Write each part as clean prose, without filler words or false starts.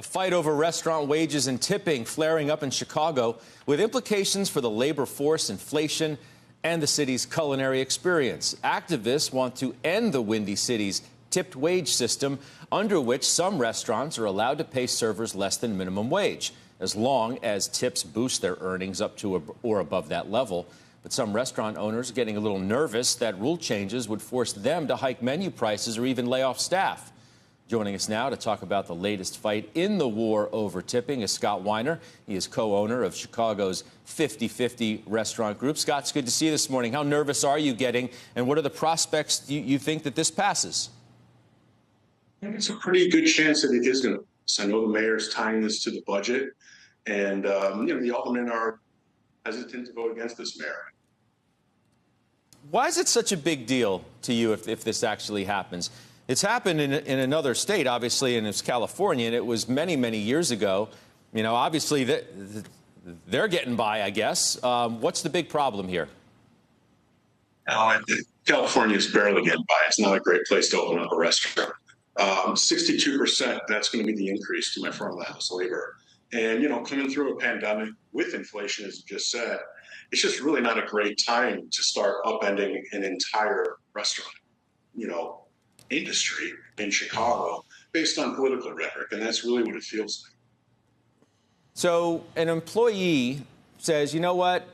A fight over restaurant wages and tipping flaring up in Chicago with implications for the labor force, inflation, and the city's culinary experience. Activists want to end the Windy City's tipped wage system, under which some restaurants are allowed to pay servers less than minimum wage, as long as tips boost their earnings up to or above that level. But some restaurant owners are getting a little nervous that rule changes would force them to hike menu prices or even lay off staff. Joining us now to talk about the latest fight in the war over tipping is Scott Wiener. He is co-owner of Chicago's 50/50 restaurant group. Scott, it's good to see you this morning. How nervous are you getting, and what are the prospects you think that this passes? I think it's a pretty good chance that it is going to pass. I know the mayor's tying this to the budget, and the aldermen are hesitant to vote against this mayor. Why is it such a big deal to you if this actually happens? It's happened in another state, obviously, and it's California, and it was many, many years ago. You know, obviously, they're getting by, I guess. What's the big problem here? California is barely getting by. It's not a great place to open up a restaurant. 62%, that's going to be the increase to my front of the house labor. And, coming through a pandemic with inflation, as you just said, it's just really not a great time to start upending an entire restaurant, industry in Chicago based on political rhetoric. And that's really what it feels like. So an employee says, you know what?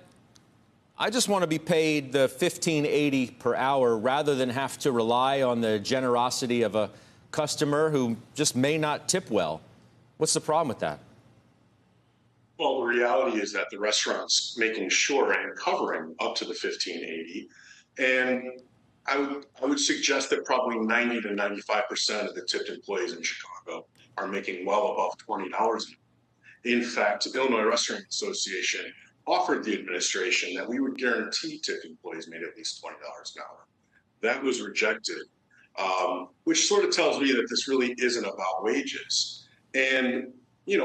I just want to be paid the $15.80 per hour rather than have to rely on the generosity of a customer who just may not tip well. What's the problem with that? Well, the reality is that the restaurant's making sure and covering up to the $15.80. And I would suggest that probably 90 to 95% of the tipped employees in Chicago are making well above $20 an hour. In fact, the Illinois Restaurant Association offered the administration that we would guarantee tipped employees made at least $20 an hour. That was rejected, which sort of tells me that this really isn't about wages. And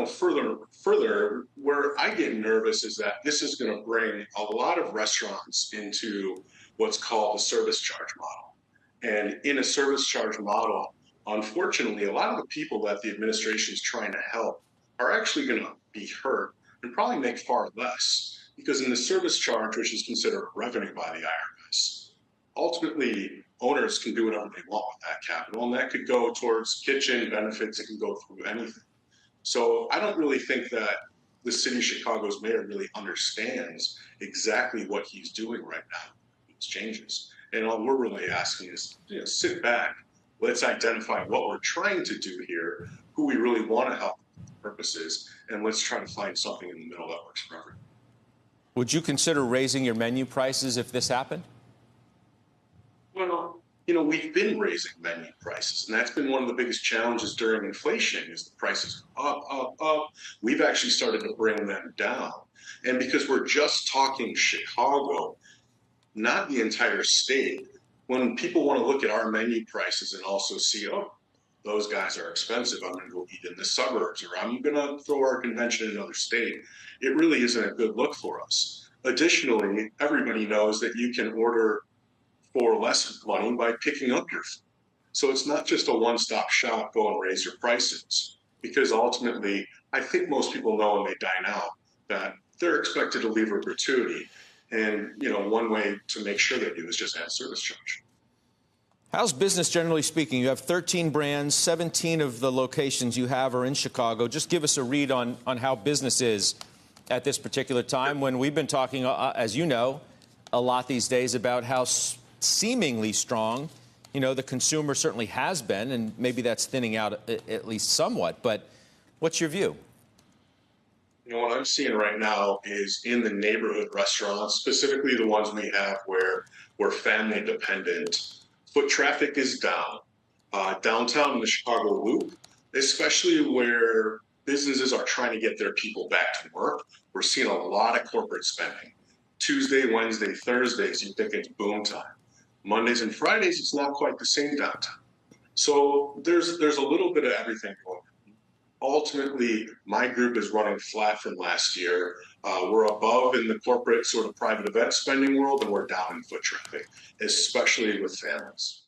further, where I get nervous is that this is going to bring a lot of restaurants into what's called a service charge model. And in a service charge model, unfortunately, a lot of the people that the administration is trying to help are actually going to be hurt and probably make far less. Because in the service charge, which is considered revenue by the IRS, ultimately, owners can do whatever they want with that capital, and that could go towards kitchen benefits. It can go through anything. So I don't really think that the city of Chicago's mayor really understands exactly what he's doing right now. These changes. And all we're really asking is, sit back. Let's identify what we're trying to do here, who we really want to help purposes, and let's try to find something in the middle that works for everyone. Would you consider raising your menu prices if this happened? Well, we've been raising menu prices, and that's been one of the biggest challenges during inflation is the prices go up. We've actually started to bring them down. And because we're just talking Chicago, not the entire state, when people want to look at our menu prices and also see, those guys are expensive, I'm going to go eat in the suburbs, or I'm going to throw our convention in another state, it really isn't a good look for us. Additionally, everybody knows that you can order for less money by picking up your food. So it's not just a one-stop shop, go and raise your prices, because ultimately, I think most people know when they dine out that they're expected to leave a gratuity. And, one way to make sure they do is just add service charge. How's business generally speaking? You have 13 brands, 17 of the locations you have are in Chicago. Just give us a read on how business is at this particular time when we've been talking, as you know, a lot these days about how seemingly strong, the consumer certainly has been, and maybe that's thinning out at least somewhat. But what's your view? What I'm seeing right now is in the neighborhood restaurants, specifically the ones we have where we're family dependent, foot traffic is down. Downtown in the Chicago Loop, especially where businesses are trying to get their people back to work, we're seeing a lot of corporate spending. Tuesday, Wednesday, Thursdays, you think it's boom time. Mondays and Fridays, it's not quite the same downtown. So there's a little bit of everything going on. Ultimately, my group is running flat from last year. We're above in the corporate sort of private event spending world, and we're down in foot traffic, especially with families.